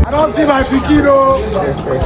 I don't see my pikin, oh.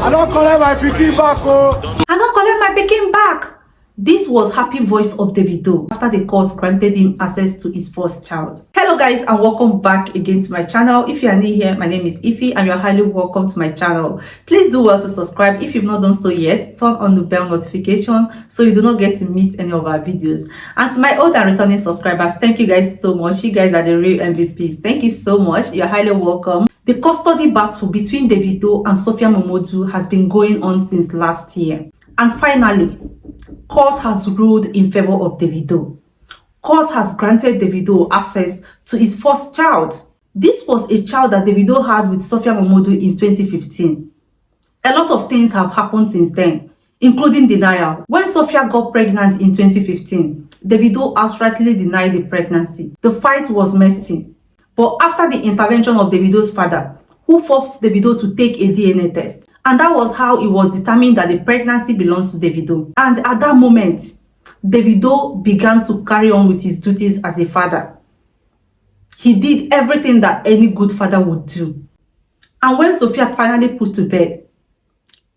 I don't collect my pikin back, oh. I don't collect my pikin back. This was happy voice of Davido after the court granted him access to his first child. Hello guys, and welcome back again to my channel. If you are new here, my name is Ify and you are highly welcome to my channel. Please do well to subscribe if you've not done so yet. Turn on the bell notification so you do not get to miss any of our videos. And to my old and returning subscribers, thank you guys so much. You guys are the real MVPs. Thank you so much. You are highly welcome. The custody battle between Davido and Sophia Momodu has been going on since last year. And finally, court has ruled in favor of Davido. Court has granted Davido access to his first child. This was a child that Davido had with Sophia Momodu in 2015. A lot of things have happened since then, including denial. When Sophia got pregnant in 2015, Davido outrightly denied the pregnancy. The fight was messy. But after the intervention of Davido's father, who forced Davido to take a DNA test, and that was how it was determined that the pregnancy belongs to Davido. And at that moment, Davido began to carry on with his duties as a father. He did everything that any good father would do. And when Sophia finally put to bed,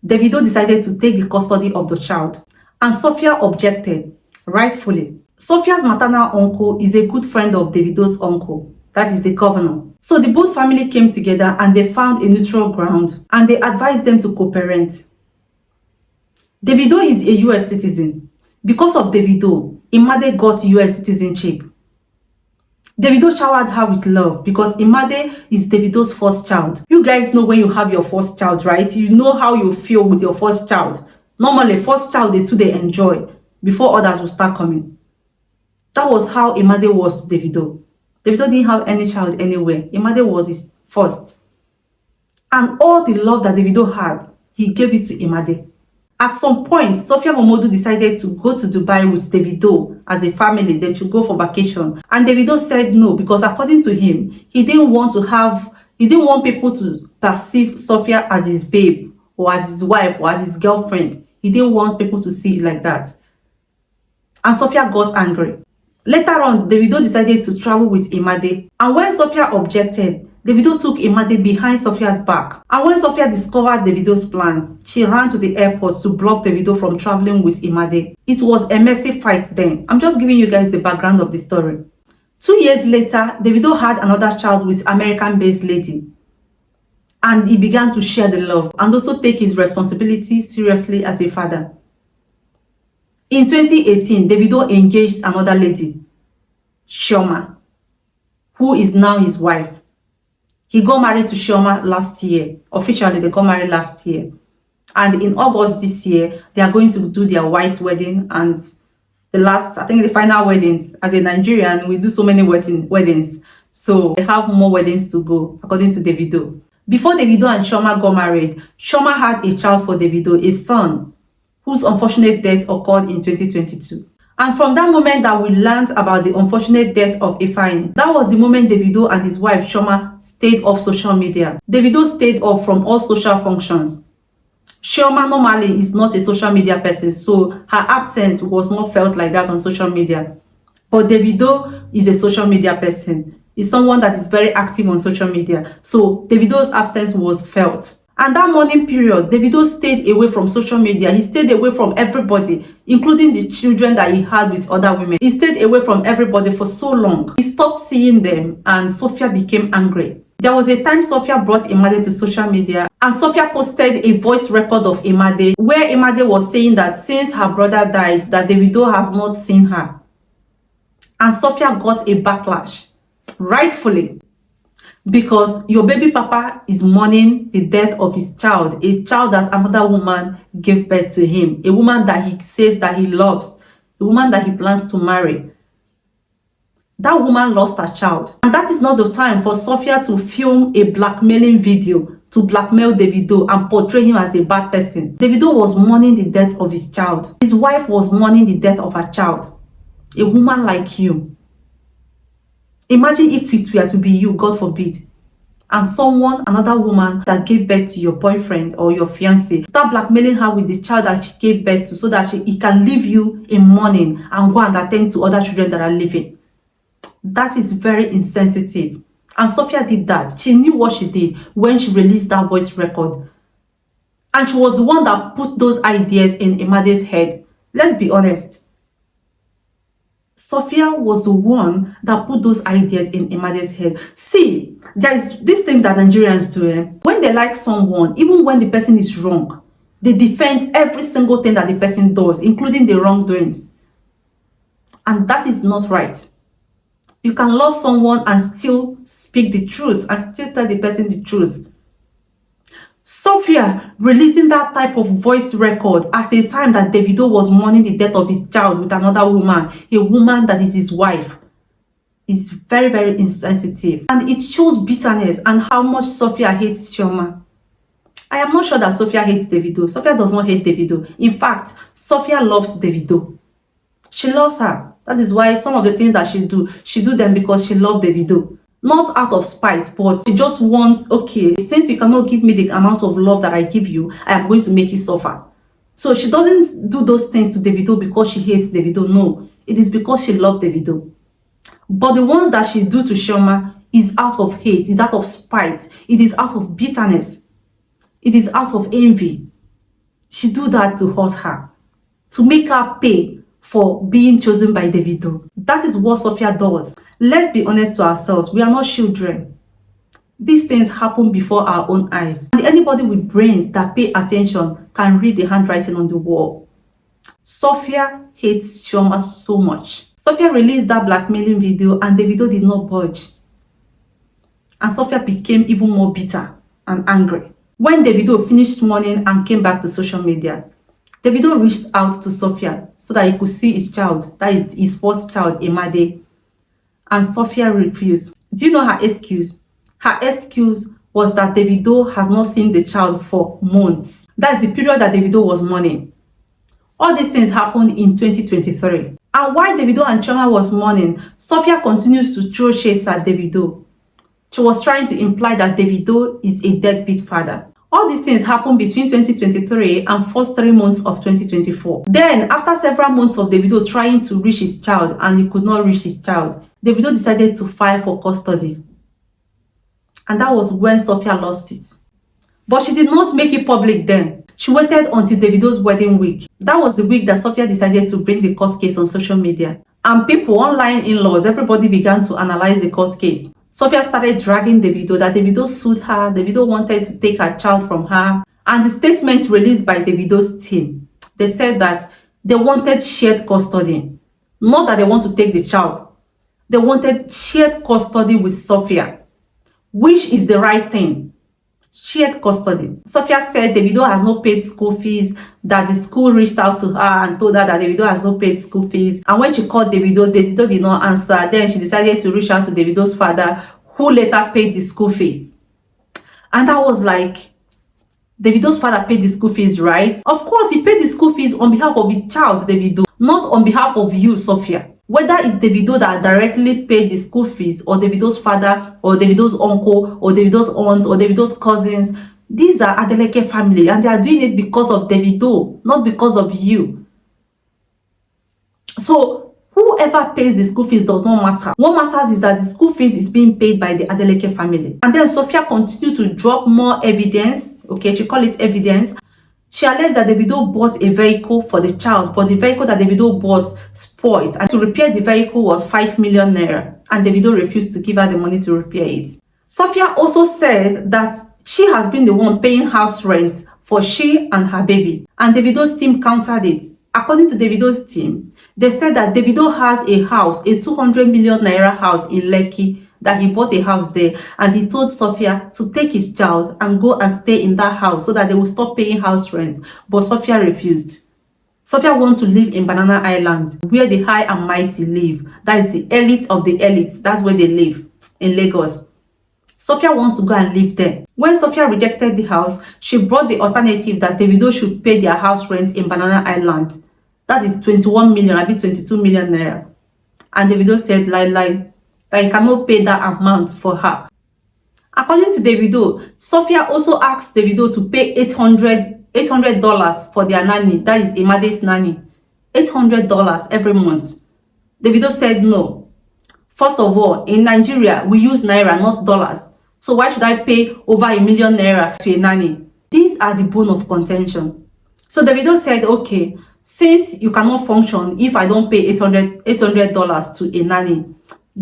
Davido decided to take the custody of the child. And Sophia objected, rightfully. Sophia's maternal uncle is a good friend of Davido's uncle. That is the governor. So the both family came together and they found a neutral ground and they advised them to co-parent. Davido is a US citizen. Because of Davido, IMADE got US citizenship. Davido showered her with love because IMADE is Davido's first child. You guys know when you have your first child, right? You know how you feel with your first child. Normally, first child they enjoy before others will start coming. That was how IMADE was to Davido. Davido didn't have any child anywhere. IMADE was his first. And all the love that Davido had, he gave it to IMADE. At some point, Sophia Momodu decided to go to Dubai with Davido as a family. They should go for vacation. And Davido said no, because according to him, he didn't want people to perceive Sophia as his babe, or as his wife, or as his girlfriend. He didn't want people to see it like that. And Sophia got angry. Later on, Davido decided to travel with IMADE. And when Sophia objected, Davido took IMADE behind Sophia's back. And when Sophia discovered Davido's plans, she ran to the airport to block Davido from traveling with IMADE. It was a messy fight then. I'm just giving you guys the background of the story. 2 years later, Davido had another child with American-based lady. And he began to share the love and also take his responsibility seriously as a father. In 2018, Davido engaged another lady, Chioma, who is now his wife. He got married to Chioma last year. Officially, they got married last year. And in August this year, they are going to do their white wedding and the final weddings. As a Nigerian, we do so many weddings. So they have more weddings to go, according to Davido. Before Davido and Chioma got married, Chioma had a child for Davido, a son, whose unfortunate death occurred in 2022. And from that moment that we learned about the unfortunate death of EV1L, that was the moment Davido and his wife Chioma stayed off social media. Davido stayed off from all social functions. Chioma normally is not a social media person, so her absence was not felt like that on social media. But Davido is a social media person. He's someone that is very active on social media. So Davido's absence was felt. And that mourning period, Davido stayed away from social media. He stayed away from everybody, including the children that he had with other women. He stayed away from everybody for so long. He stopped seeing them and Sophia became angry. There was a time Sophia brought IMADE to social media and Sophia posted a voice record of IMADE where IMADE was saying that since her brother died, that Davido has not seen her. And Sophia got a backlash, rightfully. Because your baby papa is mourning the death of his child, a child that another woman gave birth to him, a woman that he says that he loves, a woman that he plans to marry. That woman lost her child. And that is not the time for Sophia to film a blackmailing video to blackmail Davido and portray him as a bad person. Davido was mourning the death of his child. His wife was mourning the death of her child. A woman like you. Imagine if it were to be you, God forbid, and another woman that gave birth to your boyfriend or your fiancé, start blackmailing her with the child that she gave birth to so that he can leave you in mourning and go and attend to other children that are living. That is very insensitive. And Sophia did that. She knew what she did when she released that voice record. And she was the one that put those ideas in IMADE's head. Let's be honest. Sophia was the one that put those ideas in IMADE's head. See, there is this thing that Nigerians do. When they like someone, even when the person is wrong, they defend every single thing that the person does, including the wrongdoings. And that is not right. You can love someone and still speak the truth and still tell the person the truth. Sophia releasing that type of voice record at a time that Davido was mourning the death of his child with another woman, a woman that is his wife, is very, very insensitive. And it shows bitterness and how much Sophia hates Chioma. I am not sure that Sophia hates Davido. Sophia does not hate Davido. In fact, Sophia loves Davido. She loves her. That is why some of the things that she do them because she loves Davido. Not out of spite, but she just wants, okay, since you cannot give me the amount of love that I give you, I am going to make you suffer. So she doesn't do those things to Davido because she hates Davido. No, it is because she loves Davido. But the ones that she do to Chioma is out of hate, is out of spite, it is out of bitterness, it is out of envy. She do that to hurt her, to make her pay for being chosen by Davido. That is what Sophia does. Let's be honest to ourselves. We are not children. These things happen before our own eyes. And anybody with brains that pay attention can read the handwriting on the wall. Sophia hates Chioma so much. Sophia released that blackmailing video and Davido did not budge. And Sophia became even more bitter and angry. When Davido finished mourning and came back to social media, Davido reached out to Sophia so that he could see his child, that is his first child, IMADE. And Sophia refused. Do you know her excuse? Her excuse was that Davido has not seen the child for months. That is the period that Davido was mourning. All these things happened in 2023. And while Davido and Chioma was mourning, Sophia continues to throw shades at Davido. She was trying to imply that Davido is a deadbeat father. All these things happened between 2023 and first 3 months of 2024. Then, after several months of Davido trying to reach his child and he could not reach his child, Davido decided to file for custody. And that was when Sophia lost it. But she did not make it public then. She waited until Davido's wedding week. That was the week that Sophia decided to bring the court case on social media. And people, online in-laws, everybody began to analyze the court case. Sophia started dragging Davido, that Davido sued her, Davido wanted to take her child from her. And the statement released by Davido's team, they said that they wanted shared custody. Not that they want to take the child. They wanted shared custody with Sophia, which is the right thing. Shared custody. Sophia said Davido has not paid school fees, that the school reached out to her and told her that Davido has not paid school fees. And when she called Davido, Davido did not answer. Then she decided to reach out to Davido's father, who later paid the school fees. And that was like, Davido's father paid the school fees, right? Of course, he paid the school fees on behalf of his child, Davido, not on behalf of you, Sophia. Whether it's Davido that directly paid the school fees, or Davido's father, or Davido's uncle, or Davido's aunt, or Davido's cousins, these are Adeleke family, and they are doing it because of Davido, not because of you. So, whoever pays the school fees does not matter. What matters is that the school fees is being paid by the Adeleke family. And then Sophia continued to drop more evidence, okay, she called it evidence. She alleged that Davido bought a vehicle for the child, but the vehicle that Davido bought spoiled, and to repair the vehicle was 5 million naira, and Davido refused to give her the money to repair it. Sophia also said that she has been the one paying house rent for she and her baby, and Davido's team countered it. According to Davido's team, they said that Davido has a house, a 200 million naira house in Lekki, that he bought a house there, and he told Sophia to take his child and go and stay in that house so that they will stop paying house rent. But Sophia refused. Sophia wants to live in Banana Island, where the high and mighty live. That is the elite of the elites. That's where they live, in Lagos. Sophia wants to go and live there. When Sophia rejected the house, she brought the alternative that Davido should pay their house rent in Banana Island. That is 21 million, I mean 22 million naira. And Davido said, that he cannot pay that amount for her. According to Davido, Sophia also asked Davido to pay $800 for their nanny, that is IMADE's nanny. $800 every month. Davido said no. First of all, in Nigeria, we use naira, not dollars. So why should I pay over ₦1 million to a nanny? These are the bone of contention. So Davido said, okay, since you cannot function if I don't pay $800 to a nanny,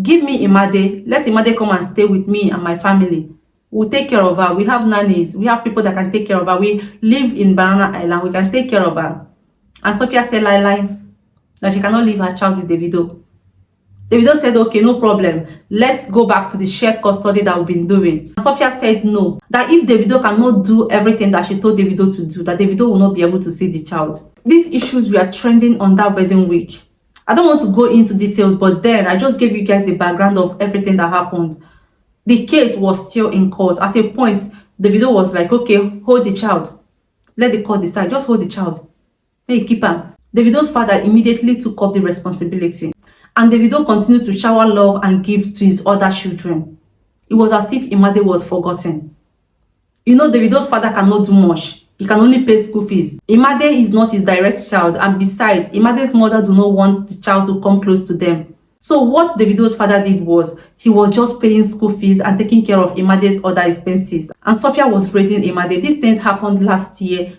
give me IMADE. Let IMADE come and stay with me and my family. We'll take care of her. We have nannies. We have people that can take care of her. We live in Banana Island. We can take care of her. And Sophia said, lie, that she cannot leave her child with Davido. Davido said, okay, no problem. Let's go back to the shared custody that we've been doing. Sophia said no, that if Davido cannot do everything that she told Davido to do, that Davido will not be able to see the child. These issues were trending on that wedding week. I don't want to go into details, but then I just gave you guys the background of everything that happened. The case was still in court. At a point, Davido was like, okay, hold the child. Let the court decide. Just hold the child. Hey, keep her. Davido's father immediately took up the responsibility. And Davido continued to shower love and gifts to his other children. It was as if IMADE was forgotten. You know, Davido's father cannot do much. He can only pay school fees. IMADE is not his direct child, and besides, IMADE's mother do not want the child to come close to them. So what Davido's father did was, he was just paying school fees and taking care of IMADE's other expenses. And Sophia was raising IMADE. These things happened last year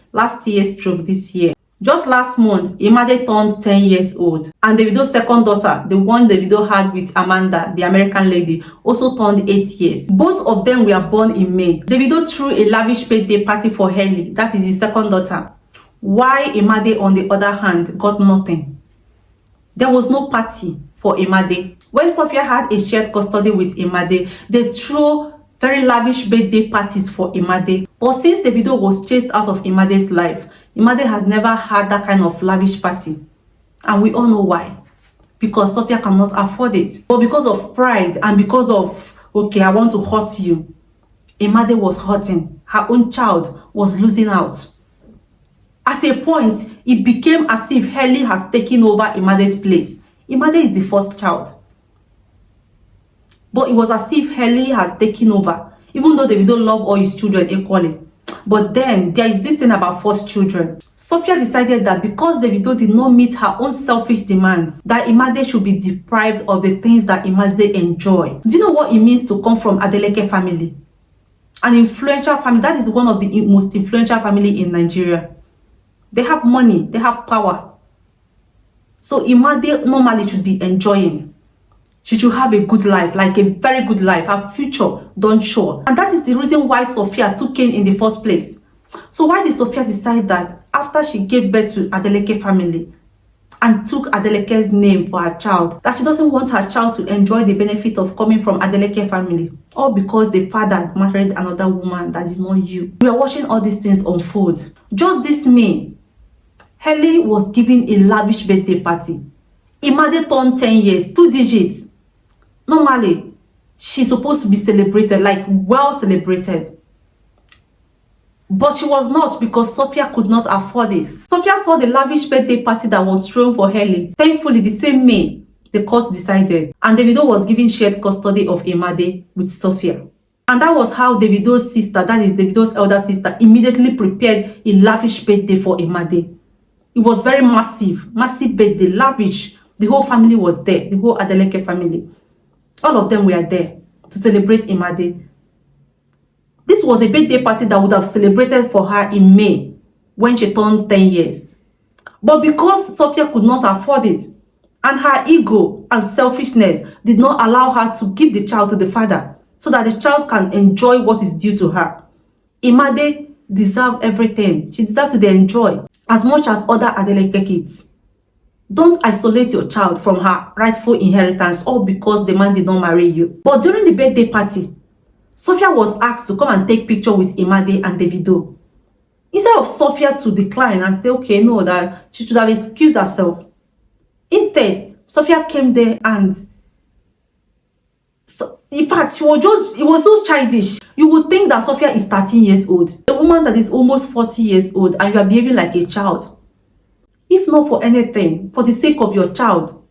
stroke this year. Just last month, IMADE turned 10 years old. And Davido's second daughter, the one Davido had with Amanda, the American lady, also turned 8 years. Both of them were born in May. Davido threw a lavish birthday party for Hailey, that is his second daughter. While IMADE, on the other hand, got nothing. There was no party for IMADE. When Sophia had a shared custody with IMADE, they threw very lavish birthday parties for IMADE. But since Davido was chased out of IMADE's life, IMADE has never had that kind of lavish party. And we all know why. Because Sophia cannot afford it. But because of pride and because of, okay, I want to hurt you, IMADE was hurting. Her own child was losing out. At a point, it became as if Hailey has taken over IMADE's place. IMADE is the first child. But it was as if Hailey has taken over. Even though Davido loved all his children equally. But then, there is this thing about first children. Sophia decided that because Davido did not meet her own selfish demands, that IMADE should be deprived of the things that IMADE enjoy. Do you know what it means to come from Adeleke family? An influential family. That is one of the most influential family in Nigeria. They have money. They have power. So IMADE normally should be enjoying. She should have a good life, like a very good life, her future done sure. And that is the reason why Sophia took in the first place. So why did Sophia decide that after she gave birth to Adeleke family and took Adeleke's name for her child, that she doesn't want her child to enjoy the benefit of coming from Adeleke family? All because the father married another woman that is not you. We are watching all these things unfold. Just this May, Hailey was giving a lavish birthday party. IMADE turned 10 years, 2 digits. Normally, she's supposed to be celebrated, like well celebrated. But she was not, because Sophia could not afford it. Sophia saw the lavish birthday party that was thrown for Hailey. Thankfully, the same May, the court decided. And Davido was given shared custody of IMADE with Sophia. And that was how Davido's sister, that is Davido's elder sister, immediately prepared a lavish birthday for IMADE. It was very massive birthday, lavish. The whole family was there, the whole Adeleke family. All of them were there to celebrate IMADE. This was a birthday party that would have celebrated for her in May when she turned 10 years. But because Sophia could not afford it, and her ego and selfishness did not allow her to give the child to the father so that the child can enjoy what is due to her, IMADE deserved everything. She deserved to enjoy as much as other Adeleke kids. Don't isolate your child from her rightful inheritance all because the man did not marry you. But during the birthday party, Sophia was asked to come and take picture with IMADE and Davido. Instead of Sophia to decline and say, okay, no, that she should have excused herself. Instead, Sophia came there and, in fact, it was so childish. You would think that Sophia is 13 years old. A woman that is almost 40 years old, and you are behaving like a child. If not for anything, for the sake of your child,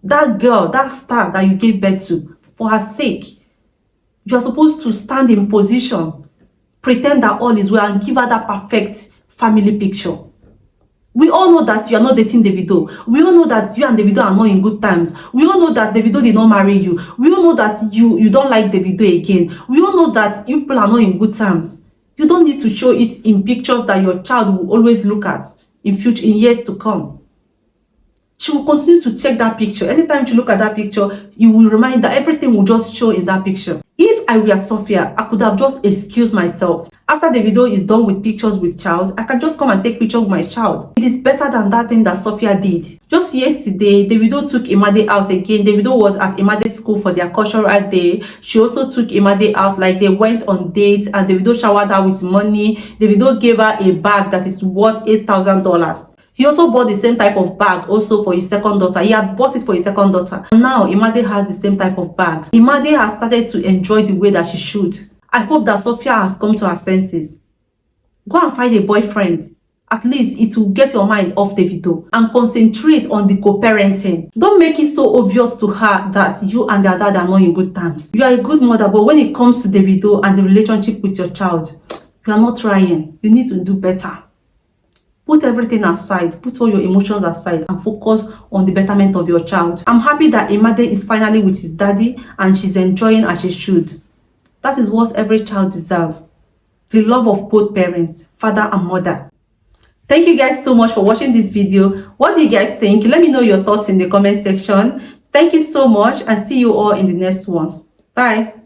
that girl, that star that you gave birth to, for her sake, you are supposed to stand in position, pretend that all is well, and give her that perfect family picture. We all know that you are not dating Davido. We all know that you and Davido are not in good terms. We all know that Davido did not marry you. We all know that you don't like Davido again. We all know that you people are not in good terms. You don't need to show it in pictures that your child will always look at in years to come. She will continue to check that picture. Anytime you look at that picture, you will remind that everything will just show in that picture. If I were Sophia, I could have just excused myself. After the video is done with pictures with child, I can just come and take pictures with my child. It is better than that thing that Sophia did. Just yesterday, Davido took IMADE out again. Davido was at IMADE school for their cultural day. She also took IMADE out, like they went on dates, and Davido showered her with money. Davido gave her a bag that is worth $8,000. He also bought the same type of bag also for his second daughter. He had bought it for his second daughter. And now IMADE has the same type of bag. IMADE has started to enjoy the way that she should. I hope that Sophia has come to her senses. Go and find a boyfriend. At least it will get your mind off Davido and concentrate on the co-parenting. Don't make it so obvious to her that you and their dad are not in good terms. You are a good mother, but when it comes to Davido and the relationship with your child, you are not trying. You need to do better. Put everything aside, put all your emotions aside and focus on the betterment of your child. I'm happy that IMADE is finally with his daddy and she's enjoying as she should. That is what every child deserves. The love of both parents, father and mother. Thank you guys so much for watching this video. What do you guys think? Let me know your thoughts in the comment section. Thank you so much and see you all in the next one. Bye.